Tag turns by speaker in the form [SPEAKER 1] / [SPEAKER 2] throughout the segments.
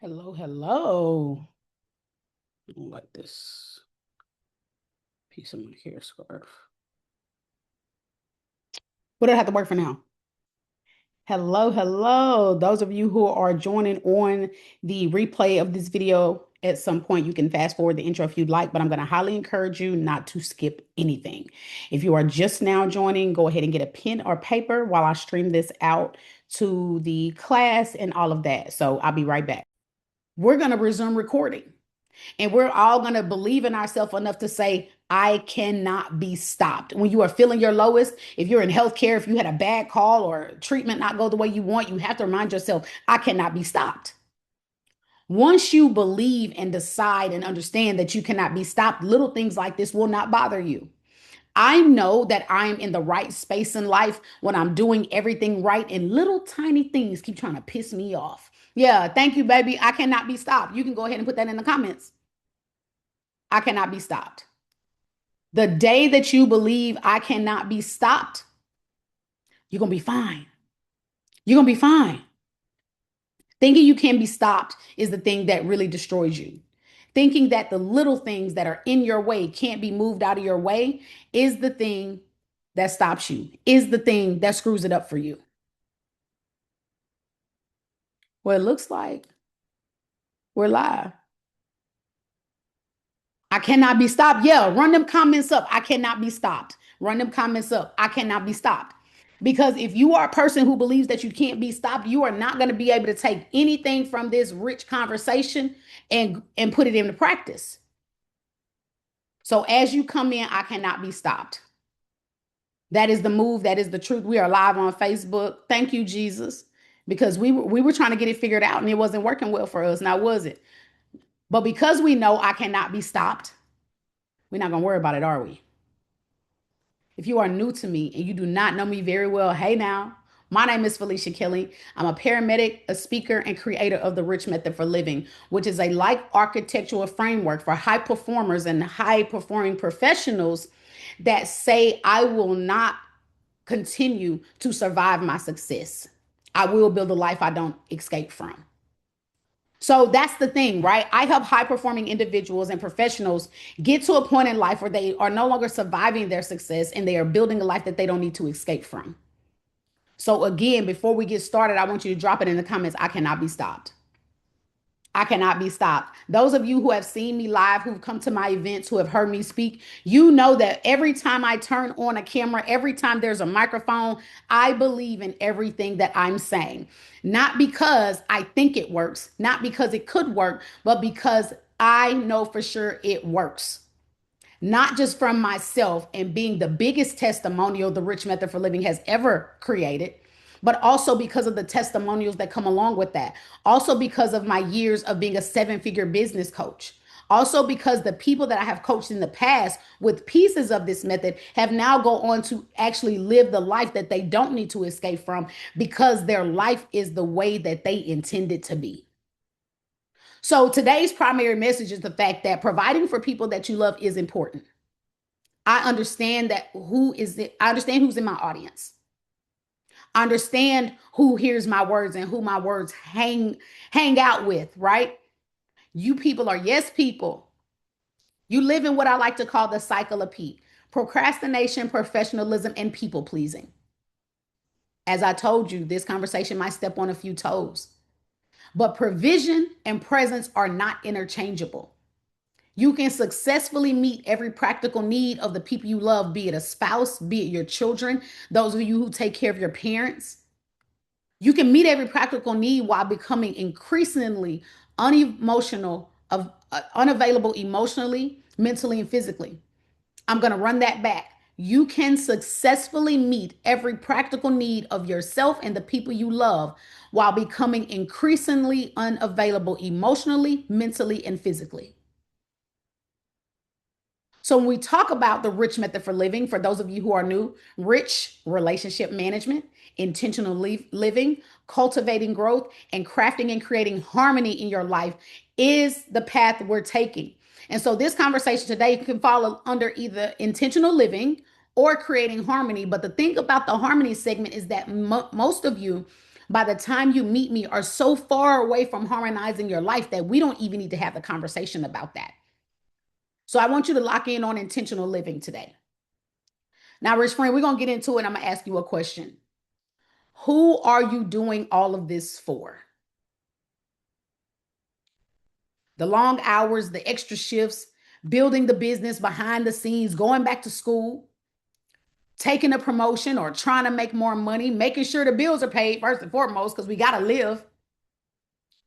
[SPEAKER 1] Hello, hello. I don't like this piece of my hair scarf. What do I have to work for now? Hello, hello. Those of you who are joining on the replay of this video, at some point you can fast forward the intro if you'd like, but I'm going to highly encourage you not to skip anything. If you are just now joining, go ahead and get a pen or paper while I stream this out to the class and all of that. So I'll be right back. We're going to resume recording. And we're all going to believe in ourselves enough to say, I cannot be stopped. When you are feeling your lowest, if you're in healthcare, if you had a bad call or treatment not go the way you want, you have to remind yourself, I cannot be stopped. Once you believe and decide and understand that you cannot be stopped, little things like this will not bother you. I know that I'm in the right space in life when I'm doing everything right, and little tiny things keep trying to piss me off. Yeah, thank you, baby. I cannot be stopped. You can go ahead and put that in the comments. I cannot be stopped. The day that you believe I cannot be stopped, you're going to be fine. You're going to be fine. Thinking you can be stopped is the thing that really destroys you. Thinking that the little things that are in your way can't be moved out of your way is the thing that stops you, is the thing that screws it up for you. Well, it looks like we're live. I cannot be stopped. Yeah, run them comments up. I cannot be stopped. Run them comments up. I cannot be stopped. Because if you are a person who believes that you can't be stopped, you are not going to be able to take anything from this rich conversation and put it into practice. So as you come in, I cannot be stopped. That is the move. That is the truth. We are live on Facebook. Thank you, Jesus, because we were trying to get it figured out and it wasn't working well for us. Now was it? But because we know I cannot be stopped, we're not going to worry about it, are we? If you are new to me and you do not know me very well, hey now, my name is Felicia Kelly. I'm a paramedic, a speaker, and creator of the Rich Method for Living, which is a life architectural framework for high performers and high performing professionals that say, I will not continue to survive my success. I will build a life I don't escape from. So that's the thing, right? I help high performing individuals and professionals get to a point in life where they are no longer surviving their success and they are building a life that they don't need to escape from. So, again, before we get started, I want you to drop it in the comments. I cannot be stopped. I cannot be stopped. Those of you who have seen me live, who've come to my events, who have heard me speak, you know that every time I turn on a camera, every time there's a microphone, I believe in everything that I'm saying. Not because I think it works, not because it could work, but because I know for sure it works. Not just from myself and being the biggest testimonial the Rich Method for Living has ever created, but also because of the testimonials that come along with that. Also because of my years of being a seven-figure business coach. Also because the people that I have coached in the past with pieces of this method have now go on to actually live the life that they don't need to escape from because their life is the way that they intend it to be. So today's primary message is the fact that providing for people that you love is important. I understand that who is it? I understand who's in my audience. I understand who hears my words and who my words hang out with, right? You people are yes people. You live in what I like to call the cycle of P. Procrastination, professionalism, and people pleasing. As I told you, this conversation might step on a few toes. But provision and presence are not interchangeable. You can successfully meet every practical need of the people you love, be it a spouse, be it your children, those of you who take care of your parents. You can meet every practical need while becoming increasingly unemotional, unavailable emotionally, mentally, and physically. I'm going to run that back. You can successfully meet every practical need of yourself and the people you love while becoming increasingly unavailable emotionally, mentally, and physically. So when we talk about the rich method for living, for those of you who are new, rich relationship management, intentional living, cultivating growth, and crafting and creating harmony in your life is the path we're taking. And so this conversation today can fall under either intentional living or creating harmony. But the thing about the harmony segment is that most of you by the time you meet me, are so far away from harmonizing your life that we don't even need to have the conversation about that. So I want you to lock in on intentional living today. Now, rich friend, we're going to get into it. I'm going to ask you a question. Who are you doing all of this for? The long hours, the extra shifts, building the business behind the scenes, going back to school, taking a promotion or trying to make more money, making sure the bills are paid first and foremost, because we got to live.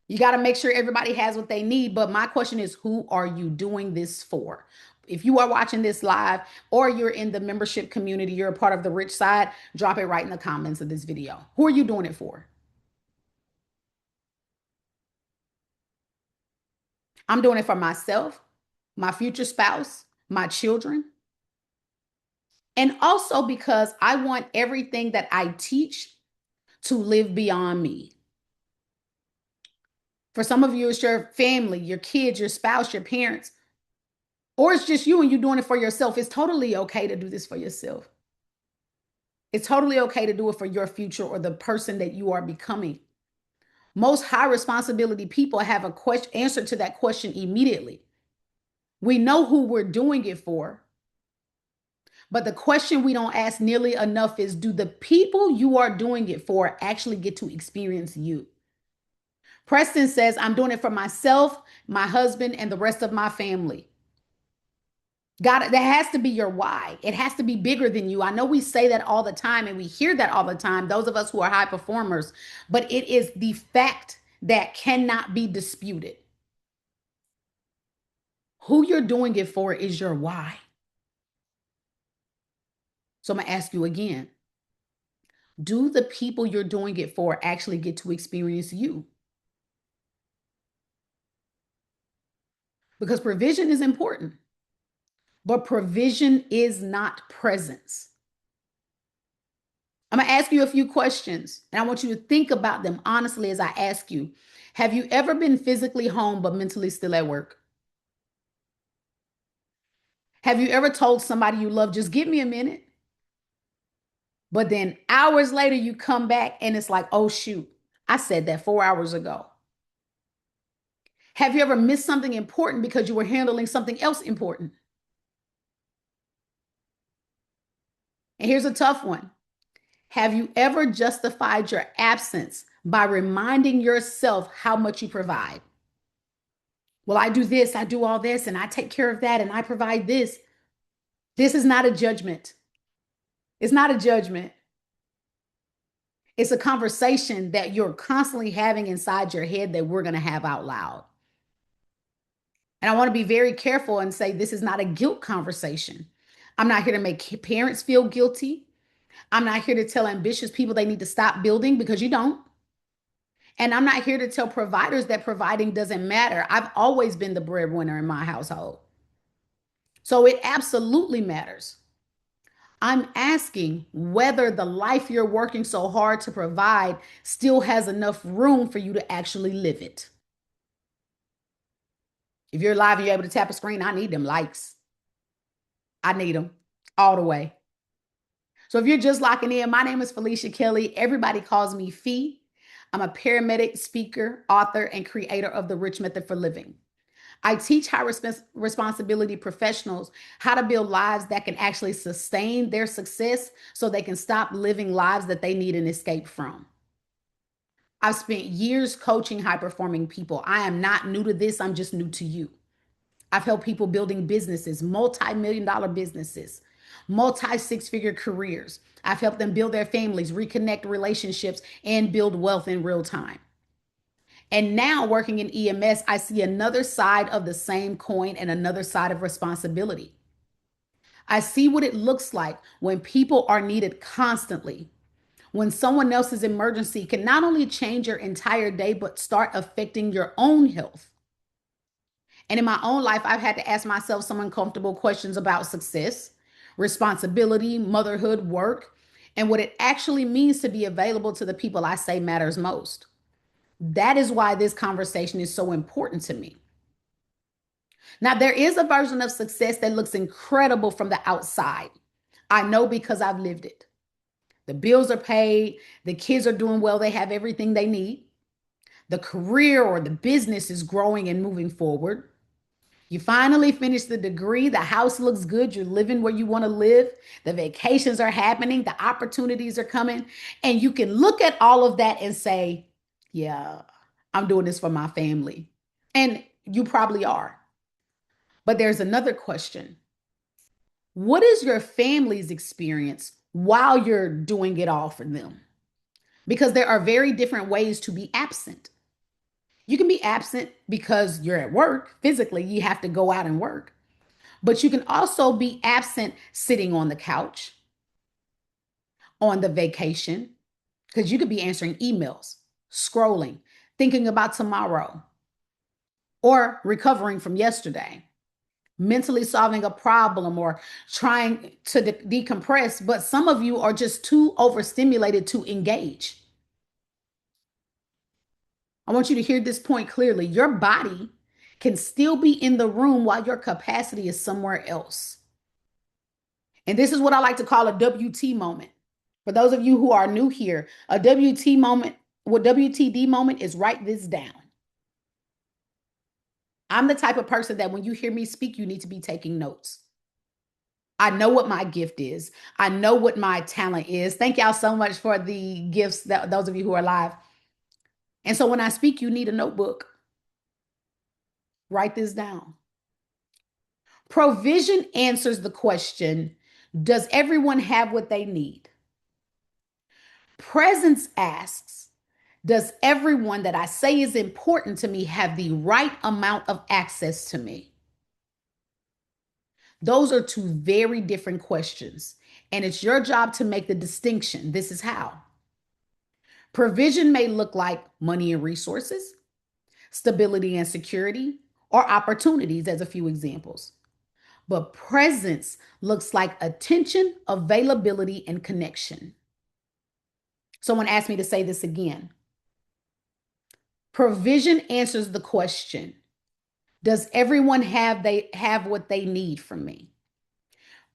[SPEAKER 1] You got to make sure everybody has what they need. But my question is, who are you doing this for? If you are watching this live or you're in the membership community, you're a part of the rich side, drop it right in the comments of this video. Who are you doing it for? I'm doing it for myself, my future spouse, my children, and also because I want everything that I teach to live beyond me. For some of you, it's your family, your kids, your spouse, your parents, or it's just you and you doing it for yourself. It's totally okay to do this for yourself. It's totally okay to do it for your future or the person that you are becoming. Most high responsibility people have a question answer to that question immediately. We know who we're doing it for, but the question we don't ask nearly enough is, do the people you are doing it for actually get to experience you? Preston says, I'm doing it for myself, my husband, and the rest of my family. God, that has to be your why. It has to be bigger than you. I know we say that all the time and we hear that all the time, those of us who are high performers, but it is the fact that cannot be disputed. Who you're doing it for is your why. So I'm going to ask you again, do the people you're doing it for actually get to experience you? Because provision is important, but provision is not presence. I'm going to ask you a few questions, and I want you to think about them honestly as I ask you. Have you ever been physically home but mentally still at work? Have you ever told somebody you love, just give me a minute? But then hours later, you come back and it's like, oh, shoot, I said that 4 hours ago. Have you ever missed something important because you were handling something else important? And here's a tough one. Have you ever justified your absence by reminding yourself how much you provide? Well, I do this, I do all this, and I take care of that, and I provide this. This is not a judgment. It's not a judgment. It's a conversation that you're constantly having inside your head that we're going to have out loud. And I want to be very careful and say this is not a guilt conversation. I'm not here to make parents feel guilty. I'm not here to tell ambitious people they need to stop building, because you don't. And I'm not here to tell providers that providing doesn't matter. I've always been the breadwinner in my household. So it absolutely matters. I'm asking whether the life you're working so hard to provide still has enough room for you to actually live it. If you're live and you're able to tap a screen, I need them likes. I need them all the way. So if you're just locking in, my name is Felicia Kelly. Everybody calls me Fee. I'm a paramedic, speaker, author, and creator of the Rich Method for Living. I teach high responsibility professionals how to build lives that can actually sustain their success so they can stop living lives that they need an escape from. I've spent years coaching high performing people. I am not new to this, I'm just new to you. I've helped people building businesses, multi-million-dollar businesses, multi-six-figure careers. I've helped them build their families, reconnect relationships, and build wealth in real time. And now working in EMS, I see another side of the same coin and another side of responsibility. I see what it looks like when people are needed constantly, when someone else's emergency can not only change your entire day, but start affecting your own health. And in my own life, I've had to ask myself some uncomfortable questions about success, responsibility, motherhood, work, and what it actually means to be available to the people I say matters most. That is why this conversation is so important to me. Now, there is a version of success that looks incredible from the outside. I know because I've lived it. The bills are paid, the kids are doing well, they have everything they need. The career or the business is growing and moving forward. You finally finish the degree, the house looks good, you're living where you want to live, the vacations are happening, the opportunities are coming, and you can look at all of that and say, yeah, I'm doing this for my family. And you probably are. But there's another question. What is your family's experience while you're doing it all for them? Because there are very different ways to be absent. You can be absent because you're at work physically, you have to go out and work. But you can also be absent sitting on the couch, on the vacation, because you could be answering emails, scrolling, thinking about tomorrow, or recovering from yesterday, mentally solving a problem or trying to decompress. But some of you are just too overstimulated to engage. I want you to hear this point clearly. Your body can still be in the room while your capacity is somewhere else. And this is what I like to call a WT moment. For those of you who are new here, a WT moment, what WTD moment is, write this down. I'm the type of person that when you hear me speak, you need to be taking notes. I know what my gift is. I know what my talent is. Thank y'all so much for the gifts, that those of you who are live. And so when I speak, you need a notebook. Write this down. Provision answers the question, does everyone have what they need? Presence asks, does everyone that I say is important to me have the right amount of access to me? Those are two very different questions, and it's your job to make the distinction. This is how. Provision may look like money and resources, stability and security, or opportunities, as a few examples. But presence looks like attention, availability, and connection. Someone asked me to say this again. Provision answers the question, does everyone have what they need from me?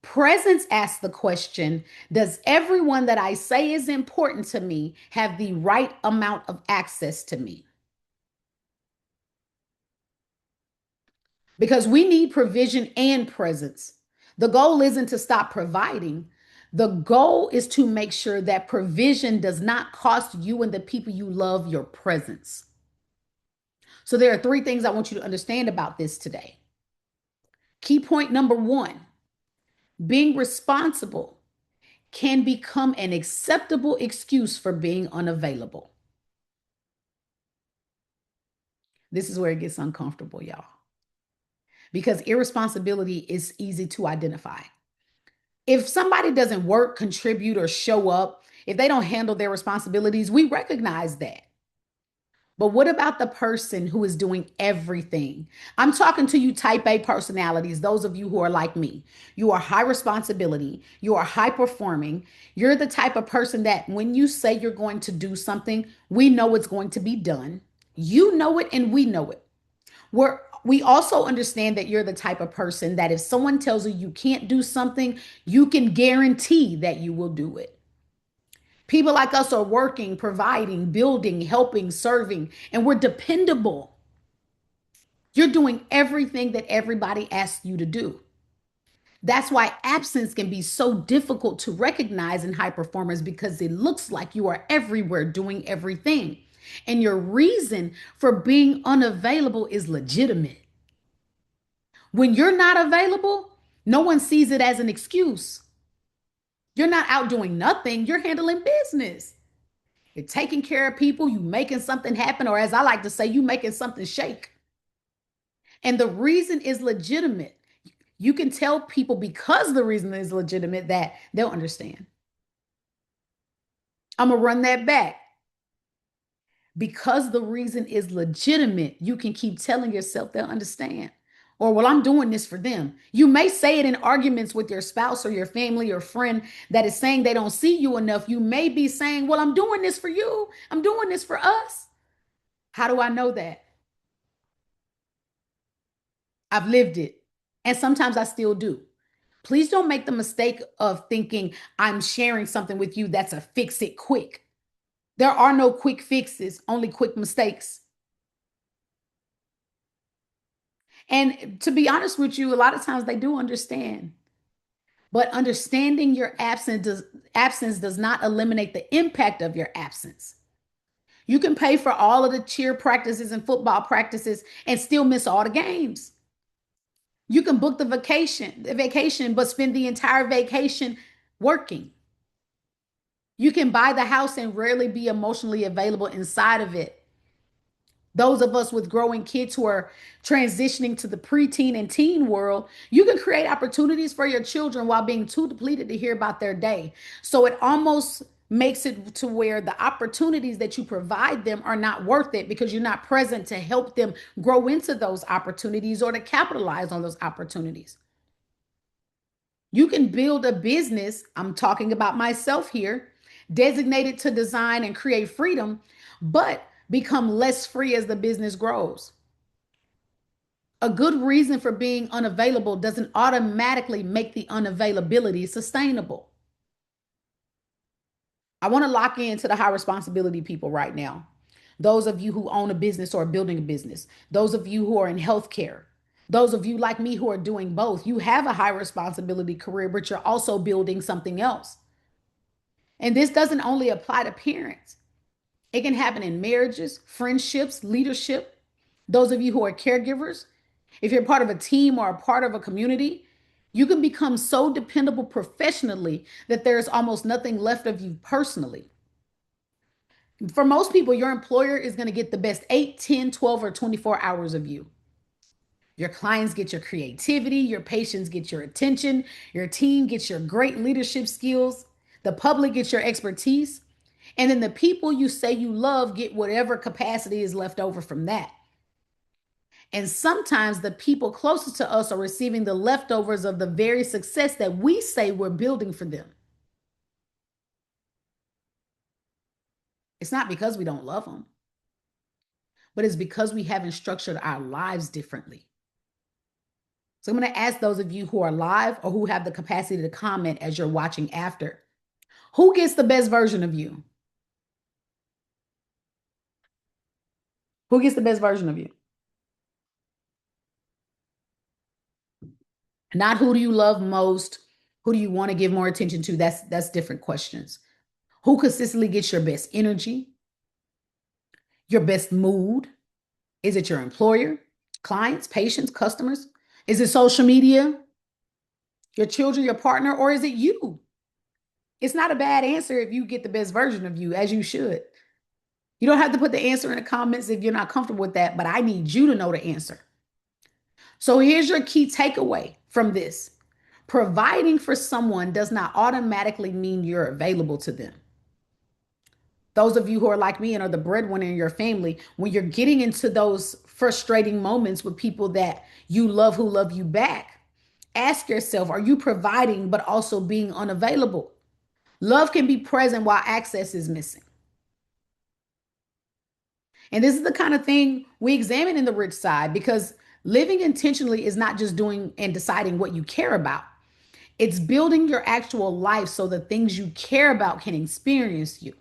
[SPEAKER 1] Presence asks the question, does everyone that I say is important to me have the right amount of access to me? Because we need provision and presence. The goal isn't to stop providing. The goal is to make sure that provision does not cost you and the people you love your presence. So there are three things I want you to understand about this today. Key point number one, being responsible can become an acceptable excuse for being unavailable. This is where it gets uncomfortable, y'all, because irresponsibility is easy to identify. If somebody doesn't work, contribute, or show up, if they don't handle their responsibilities, we recognize that. But what about the person who is doing everything? I'm talking to you type A personalities, those of you who are like me. You are high responsibility, you are high performing. You're the type of person that when you say you're going to do something, we know it's going to be done. You know it and we know it. We also understand that you're the type of person that if someone tells you you can't do something, you can guarantee that you will do it. People like us are working, providing, building, helping, serving, and we're dependable. You're doing everything that everybody asks you to do. That's why absence can be so difficult to recognize in high performers because it looks like you are everywhere doing everything. And your reason for being unavailable is legitimate. When you're not available, no one sees it as an excuse. You're not out doing nothing, you're handling business. You're taking care of people, you making something happen, or as I like to say, you making something shake. And the reason is legitimate. You can tell people because the reason is legitimate that they'll understand. I'm going to run that back. Because the reason is legitimate, you can keep telling yourself they'll understand. Or, well, I'm doing this for them. You may say it in arguments with your spouse or your family or friend that is saying they don't see you enough. You may be saying, well, I'm doing this for you. I'm doing this for us. How do I know that? I've lived it. And sometimes I still do. Please don't make the mistake of thinking I'm sharing something with you that's a fix it quick. There are no quick fixes, only quick mistakes. And to be honest with you, a lot of times they do understand. But understanding your absence does not eliminate the impact of your absence. You can pay for all of the cheer practices and football practices and still miss all the games. You can book the vacation, but spend the entire vacation working. You can buy the house and rarely be emotionally available inside of it. Those of us with growing kids who are transitioning to the preteen and teen world, you can create opportunities for your children while being too depleted to hear about their day. So it almost makes it to where the opportunities that you provide them are not worth it because you're not present to help them grow into those opportunities or to capitalize on those opportunities. You can build a business, I'm talking about myself here, designated to design and create freedom, but become less free as the business grows. A good reason for being unavailable doesn't automatically make the unavailability sustainable. I want to lock into the high responsibility people right now. Those of you who own a business or are building a business, those of you who are in healthcare, those of you like me who are doing both, you have a high responsibility career, but you're also building something else. And this doesn't only apply to parents, it can happen in marriages, friendships, leadership. Those of you who are caregivers, if you're part of a team or a part of a community, you can become so dependable professionally that there's almost nothing left of you personally. For most people, your employer is going to get the best 8, 10, 12, or 24 hours of you. Your clients get your creativity, your patients get your attention, your team gets your great leadership skills, the public gets your expertise, and then the people you say you love get whatever capacity is left over from that. And sometimes the people closest to us are receiving the leftovers of the very success that we say we're building for them. It's not because we don't love them, but it's because we haven't structured our lives differently. So I'm going to ask those of you who are live or who have the capacity to comment as you're watching after, who gets the best version of you? Who gets the best version of you? Not who do you love most? Who do you want to give more attention to? That's different questions. Who consistently gets your best energy, your best mood? Is it your employer, clients, patients, customers? Is it social media, your children, your partner, or is it you? It's not a bad answer if you get the best version of you, as you should. You don't have to put the answer in the comments if you're not comfortable with that, but I need you to know the answer. So here's your key takeaway from this. Providing for someone does not automatically mean you're available to them. Those of you who are like me and are the breadwinner in your family, when you're getting into those frustrating moments with people that you love who love you back, ask yourself, are you providing but also being unavailable? Love can be present while access is missing. And this is the kind of thing we examine in the rich side because living intentionally is not just doing and deciding what you care about. It's building your actual life so the things you care about can experience you.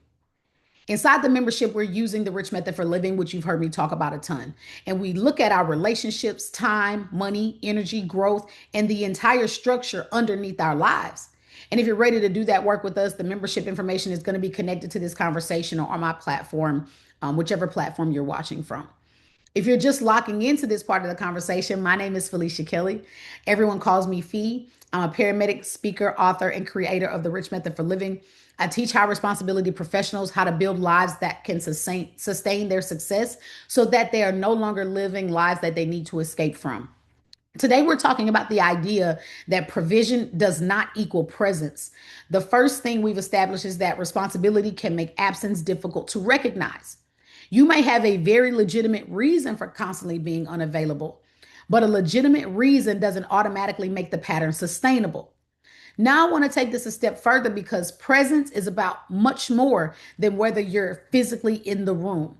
[SPEAKER 1] Inside the membership, we're using the rich method for living, which you've heard me talk about a ton. And we look at our relationships, time, money, energy, growth, and the entire structure underneath our lives. And if you're ready to do that work with us, the membership information is going to be connected to this conversation or on my platform, whichever platform you're watching from. If you're just locking into this part of the conversation, my name is Felicia Kelly. Everyone calls me Fee. I'm a paramedic, speaker, author, and creator of the Rich Method for Living. I teach high responsibility professionals how to build lives that can sustain their success so that they are no longer living lives that they need to escape from. Today, we're talking about the idea that provision does not equal presence. The first thing we've established is that responsibility can make absence difficult to recognize. You may have a very legitimate reason for constantly being unavailable, but a legitimate reason doesn't automatically make the pattern sustainable. Now, I want to take this a step further because presence is about much more than whether you're physically in the room.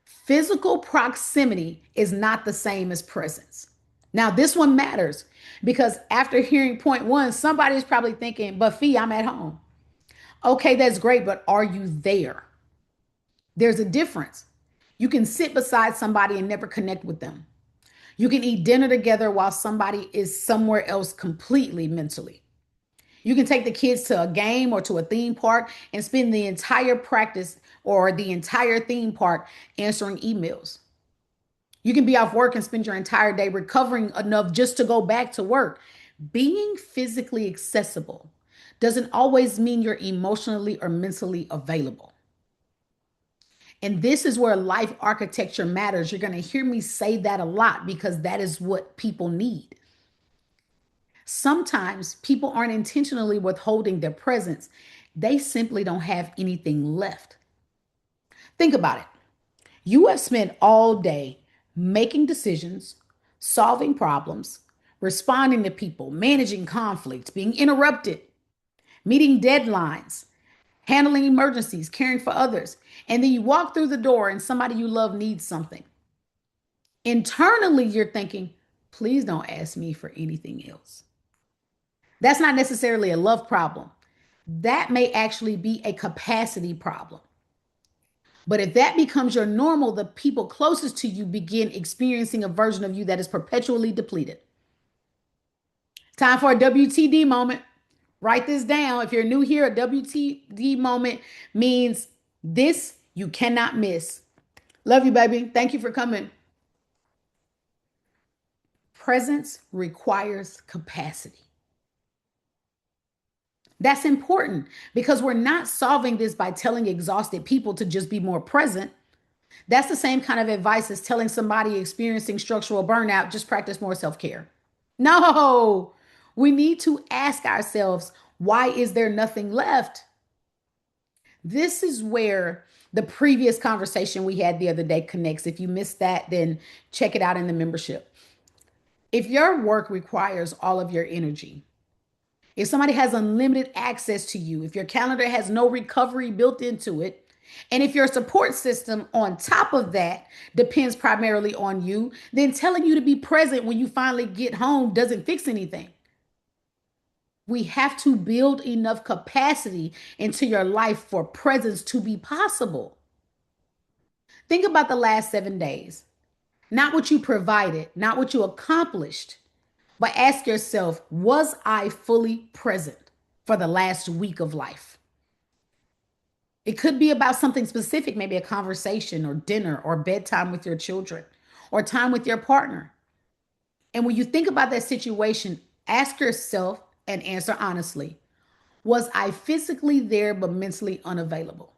[SPEAKER 1] Physical proximity is not the same as presence. Now, this one matters because after hearing point one, somebody's probably thinking, but Fee, I'm at home. Okay, that's great, but are you there? There's a difference. You can sit beside somebody and never connect with them. You can eat dinner together while somebody is somewhere else completely mentally. You can take the kids to a game or to a theme park and spend the entire practice or the entire theme park answering emails. You can be off work and spend your entire day recovering enough just to go back to work. Being physically accessible doesn't always mean you're emotionally or mentally available. And this is where life architecture matters. You're going to hear me say that a lot because that is what people need. Sometimes people aren't intentionally withholding their presence, they simply don't have anything left. Think about it. You have spent all day making decisions, solving problems, responding to people, managing conflicts, being interrupted, meeting deadlines, handling emergencies, caring for others. And then you walk through the door and somebody you love needs something. Internally, you're thinking, please don't ask me for anything else. That's not necessarily a love problem. That may actually be a capacity problem. But if that becomes your normal, the people closest to you begin experiencing a version of you that is perpetually depleted. Time for a WTD moment. Write this down. If you're new here, a WTD moment means this you cannot miss. Love you, baby. Thank you for coming. Presence requires capacity. That's important because we're not solving this by telling exhausted people to just be more present. That's the same kind of advice as telling somebody experiencing structural burnout, just practice more self care. No, we need to ask ourselves, why is there nothing left? This is where the previous conversation we had the other day connects. If you missed that, then check it out in the membership. If your work requires all of your energy, if somebody has unlimited access to you, if your calendar has no recovery built into it, and if your support system on top of that depends primarily on you, then telling you to be present when you finally get home doesn't fix anything. We have to build enough capacity into your life for presence to be possible. Think about the last 7 days, not what you provided, not what you accomplished, but ask yourself, was I fully present for the last week of life? It could be about something specific, maybe a conversation or dinner or bedtime with your children or time with your partner. And when you think about that situation, ask yourself and answer honestly, was I physically there but mentally unavailable?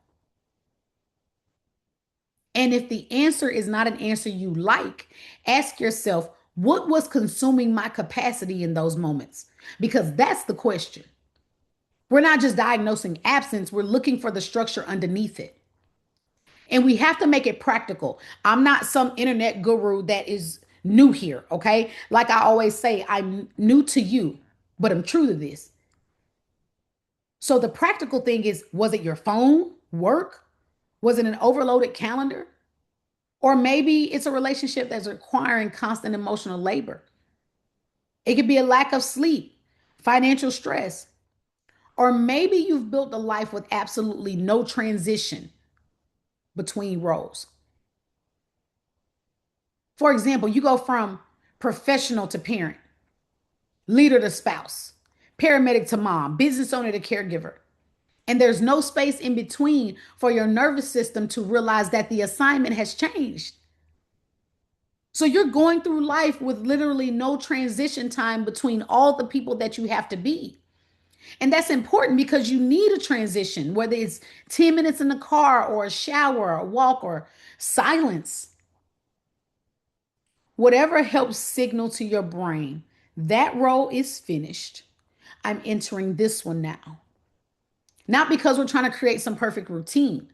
[SPEAKER 1] And if the answer is not an answer you like, ask yourself, what was consuming my capacity in those moments? Because that's the question. We're not just diagnosing absence, we're looking for the structure underneath it. And we have to make it practical. I'm not some internet guru that is new here, okay? Like I always say, I'm new to you, but I'm true to this. So the practical thing is, was it your phone, work? Was it an overloaded calendar? Or maybe it's a relationship that's requiring constant emotional labor. It could be a lack of sleep, financial stress, or maybe you've built a life with absolutely no transition between roles. For example, you go from professional to parent, leader to spouse, paramedic to mom, business owner to caregiver. And there's no space in between for your nervous system to realize that the assignment has changed. So you're going through life with literally no transition time between all the people that you have to be. And that's important because you need a transition, whether it's 10 minutes in the car or a shower or a walk or silence. Whatever helps signal to your brain that role is finished. I'm entering this one now. Not because we're trying to create some perfect routine,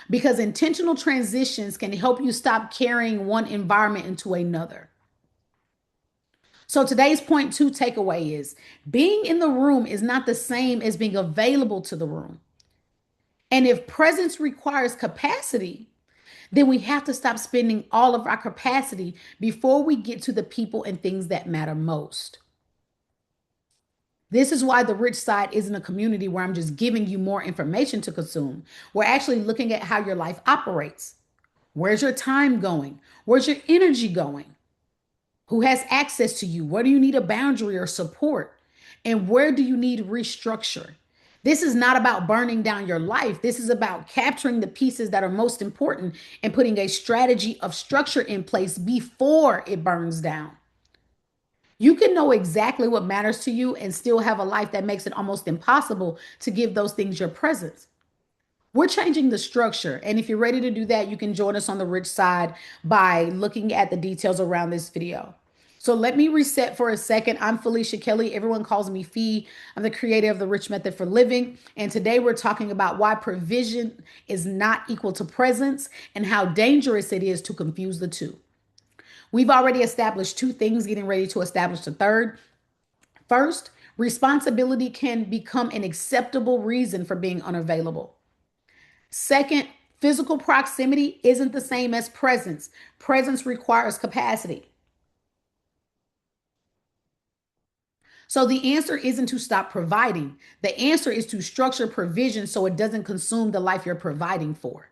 [SPEAKER 1] because intentional transitions can help you stop carrying one environment into another. So today's point two takeaway is being in the room is not the same as being available to the room. And if presence requires capacity, then we have to stop spending all of our capacity before we get to the people and things that matter most. This is why the rich side isn't a community where I'm just giving you more information to consume. We're actually looking at how your life operates. Where's your time going? Where's your energy going? Who has access to you? Where do you need a boundary or support? And where do you need restructure? This is not about burning down your life. This is about capturing the pieces that are most important and putting a strategy of structure in place before it burns down. You can know exactly what matters to you and still have a life that makes it almost impossible to give those things your presence. We're changing the structure. And if you're ready to do that, you can join us on the rich side by looking at the details around this video. So let me reset for a second. I'm Felicia Kelly. Everyone calls me Fee. I'm the creator of the Rich Method for Living. And today we're talking about why provision is not equal to presence and how dangerous it is to confuse the two. We've already established two things, getting ready to establish the third. First, responsibility can become an acceptable reason for being unavailable. Second, physical proximity isn't the same as presence. Presence requires capacity. So the answer isn't to stop providing. The answer is to structure provision so it doesn't consume the life you're providing for.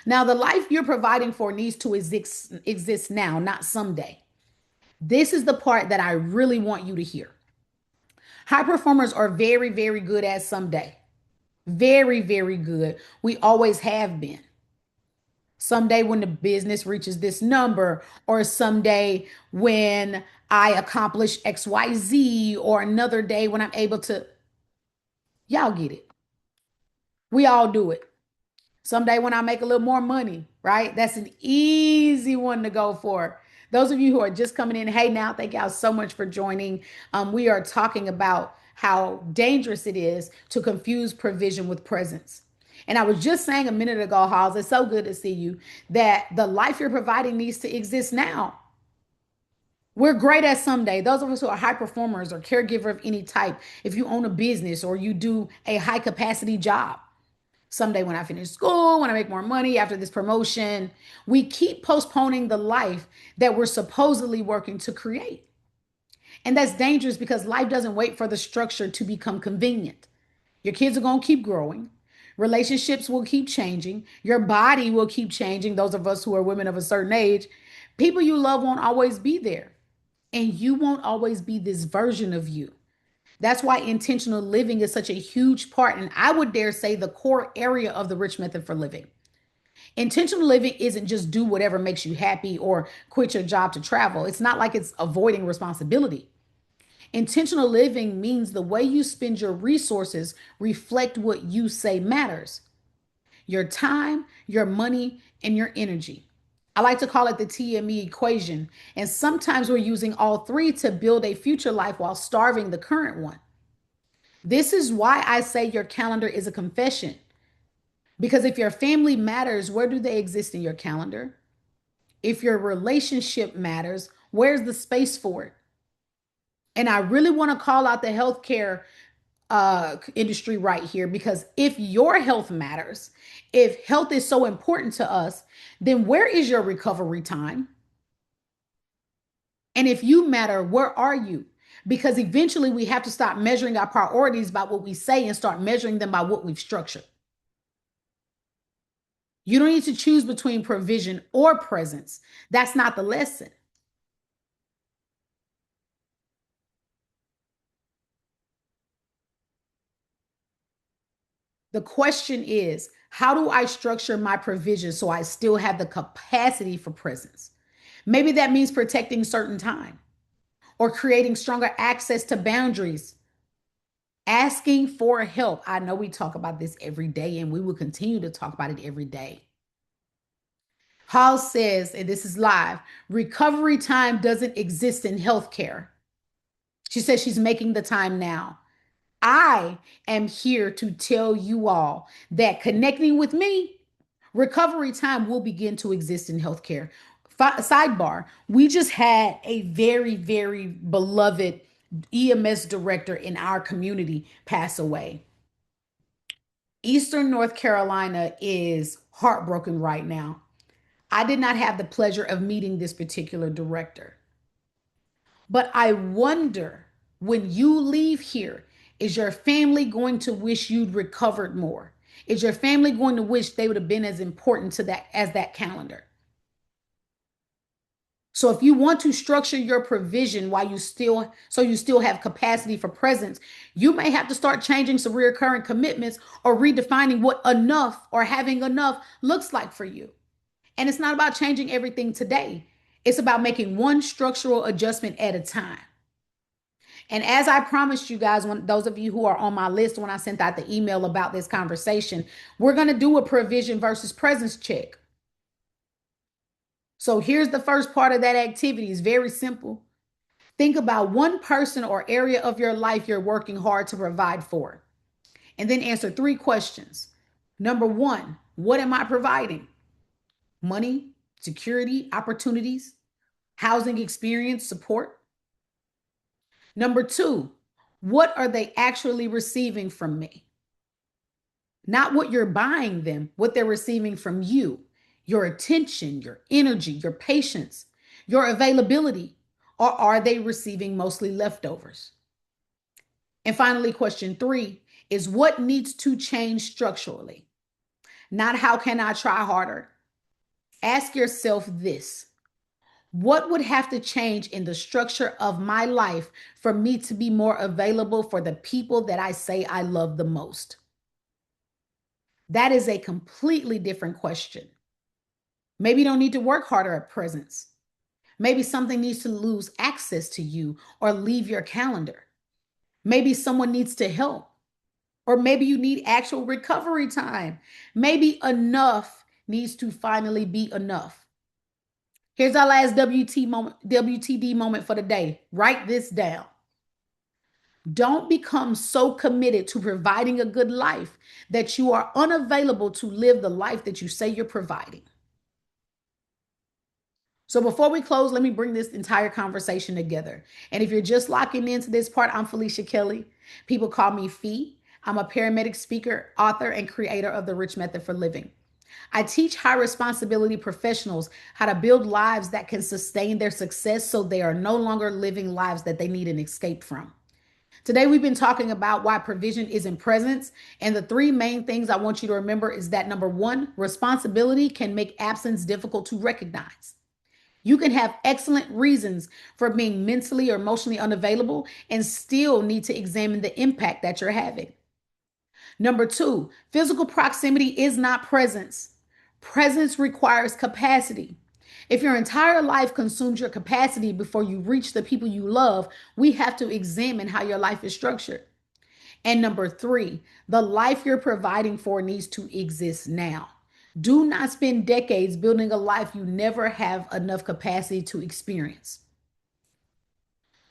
[SPEAKER 1] Now, the life you're providing for needs to exist now, not someday. This is the part that I really want you to hear. High performers are very, very good at someday. Very, very good. We always have been. Someday when the business reaches this number, or someday when I accomplish XYZ, or another day when I'm able to, y'all get it. We all do it. Someday when I make a little more money, right? That's an easy one to go for. Those of you who are just coming in, hey, now, thank y'all so much for joining. We are talking about how dangerous it is to confuse provision with presence. And I was just saying a minute ago, Halls, it's so good to see you, that the life you're providing needs to exist now. We're great at someday. Those of us who are high performers or caregiver of any type, if you own a business or you do a high capacity job, someday when I finish school, when I make more money after this promotion, we keep postponing the life that we're supposedly working to create. And that's dangerous because life doesn't wait for the structure to become convenient. Your kids are going to keep growing. Relationships will keep changing. Your body will keep changing. Those of us who are women of a certain age, people you love won't always be there. And you won't always be this version of you. That's why intentional living is such a huge part, and I would dare say the core area of the rich method for living. Intentional living isn't just do whatever makes you happy or quit your job to travel. It's not like it's avoiding responsibility. Intentional living means the way you spend your resources reflect what you say matters. Your time, your money, and your energy. I like to call it the TME equation. And sometimes we're using all three to build a future life while starving the current one. This is why I say your calendar is a confession. Because if your family matters, where do they exist in your calendar? If your relationship matters, where's the space for it? And I really want to call out the healthcare industry right here, because if your health matters, if health is so important to us, then where is your recovery time? And if you matter, where are you? Because eventually we have to stop measuring our priorities by what we say and start measuring them by what we've structured. You don't need to choose between provision or presence. That's not the lesson. The question is, how do I structure my provision so I still have the capacity for presence? Maybe that means protecting certain time or creating stronger access to boundaries, asking for help. I know we talk about this every day and we will continue to talk about it every day. Hall says, and this is live, recovery time doesn't exist in healthcare. She says she's making the time now. I am here to tell you all that connecting with me, recovery time will begin to exist in healthcare. Sidebar, we just had a very, very beloved EMS director in our community pass away. Eastern North Carolina is heartbroken right now. I did not have the pleasure of meeting this particular director, but I wonder, when you leave here, is your family going to wish you'd recovered more? Is your family going to wish they would have been as important to that as that calendar? So if you want to structure your provision while you still have capacity for presence, you may have to start changing some recurring commitments or redefining what enough or having enough looks like for you. And it's not about changing everything today. It's about making one structural adjustment at a time. And as I promised you guys, when those of you who are on my list, when I sent out the email about this conversation, we're going to do a provision versus presence check. So here's the first part of that activity. It's very simple. Think about one person or area of your life you're working hard to provide for, and then answer three questions. Number one, what am I providing? Money, security, opportunities, housing experience, support. Number two, what are they actually receiving from me? Not what you're buying them, what they're receiving from you, your attention, your energy, your patience, your availability. Or are they receiving mostly leftovers? And finally, question three is what needs to change structurally? Not how can I try harder? Ask yourself this: what would have to change in the structure of my life for me to be more available for the people that I say I love the most? That is a completely different question. Maybe you don't need to work harder at presence. Maybe something needs to lose access to you or leave your calendar. Maybe someone needs to help, or maybe you need actual recovery time. Maybe enough needs to finally be enough. Here's our last WTD moment for the day. Write this down. Don't become so committed to providing a good life that you are unavailable to live the life that you say you're providing. So before we close, let me bring this entire conversation together. And if you're just locking into this part, I'm Felicia Kelly. People call me Fee. I'm a paramedic speaker, author, and creator of the Rich Method for Living. I teach high responsibility professionals how to build lives that can sustain their success so they are no longer living lives that they need an escape from. Today, we've been talking about why provision is in presence. And the three main things I want you to remember is that number one, responsibility can make absence difficult to recognize. You can have excellent reasons for being mentally or emotionally unavailable and still need to examine the impact that you're having. Number two, physical proximity is not presence. Presence requires capacity. If your entire life consumes your capacity before you reach the people you love, we have to examine how your life is structured. And number three, the life you're providing for needs to exist now. Do not spend decades building a life you never have enough capacity to experience.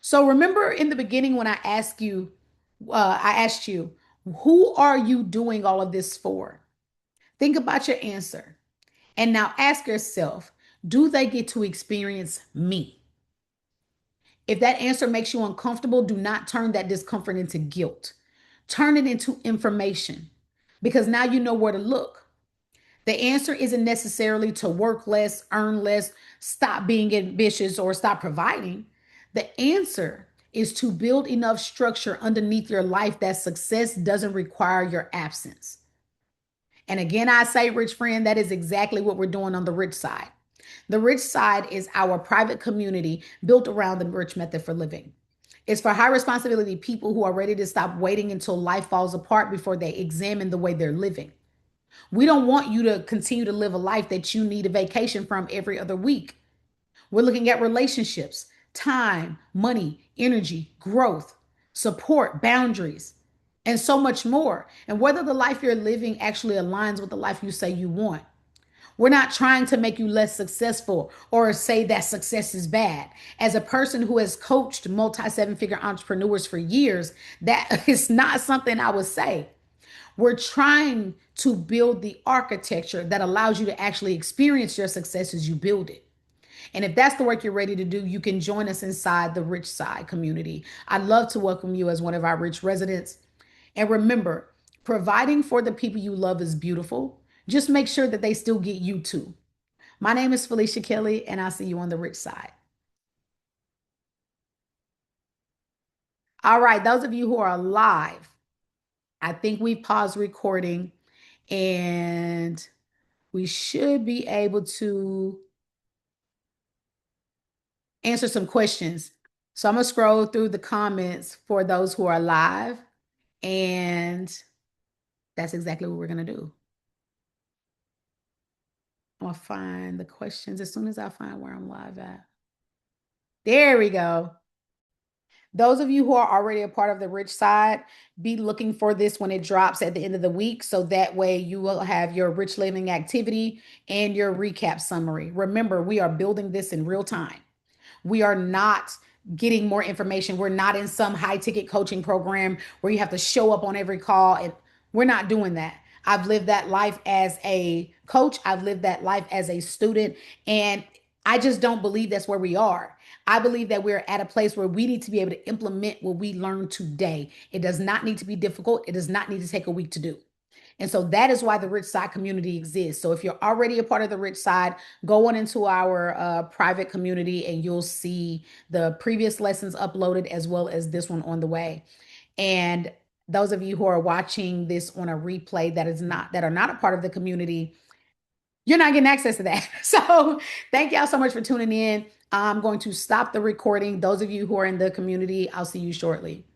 [SPEAKER 1] So remember in the beginning when I asked you, who are you doing all of this for? Think about your answer. And now ask yourself, do they get to experience me? If that answer makes you uncomfortable, do not turn that discomfort into guilt. Turn it into information because now you know where to look. The answer isn't necessarily to work less, earn less, stop being ambitious, or stop providing. The answer is to build enough structure underneath your life that success doesn't require your absence. And again, I say, rich friend, that is exactly what we're doing on the rich side. The rich side is our private community built around the rich method for living. It's for high responsibility people who are ready to stop waiting until life falls apart before they examine the way they're living. We don't want you to continue to live a life that you need a vacation from every other week. We're looking at relationships, time, money, energy, growth, support, boundaries, and so much more. And whether the life you're living actually aligns with the life you say you want. We're not trying to make you less successful or say that success is bad. As a person who has coached multi seven figure entrepreneurs for years, that is not something I would say. We're trying to build the architecture that allows you to actually experience your success as you build it. And if that's the work you're ready to do, you can join us inside the Rich Side community. I'd love to welcome you as one of our rich residents. And remember, Providing for the people you love is beautiful. Just make sure that they still get you too. My name is Felicia Kelly, and I'll see you on the rich side. All right, those of you who are live, I think we've paused recording and we should be able to answer some questions. So I'm going to scroll through the comments for those who are live, and that's exactly what we're going to do. I'm going to find the questions as soon as I find where I'm live at. There we go. Those of you who are already a part of the rich side, be looking for this when it drops at the end of the week. So that way you will have your rich living activity and your recap summary. Remember, we are building this in real time. We are not getting more information. We're not in some high ticket coaching program where you have to show up on every call. And we're not doing that. I've lived that life as a coach. I've lived that life as a student. And I just don't believe that's where we are. I believe that we're at a place where we need to be able to implement what we learned today. It does not need to be difficult. It does not need to take a week to do. And so that is why the Rich Side community exists. So if you're already a part of the Rich Side, go on into our private community and you'll see the previous lessons uploaded as well as this one on the way. And those of you who are watching this on a replay that are not a part of the community, you're not getting access to that. So thank y'all so much for tuning in. I'm going to stop the recording. Those of you who are in the community, I'll see you shortly.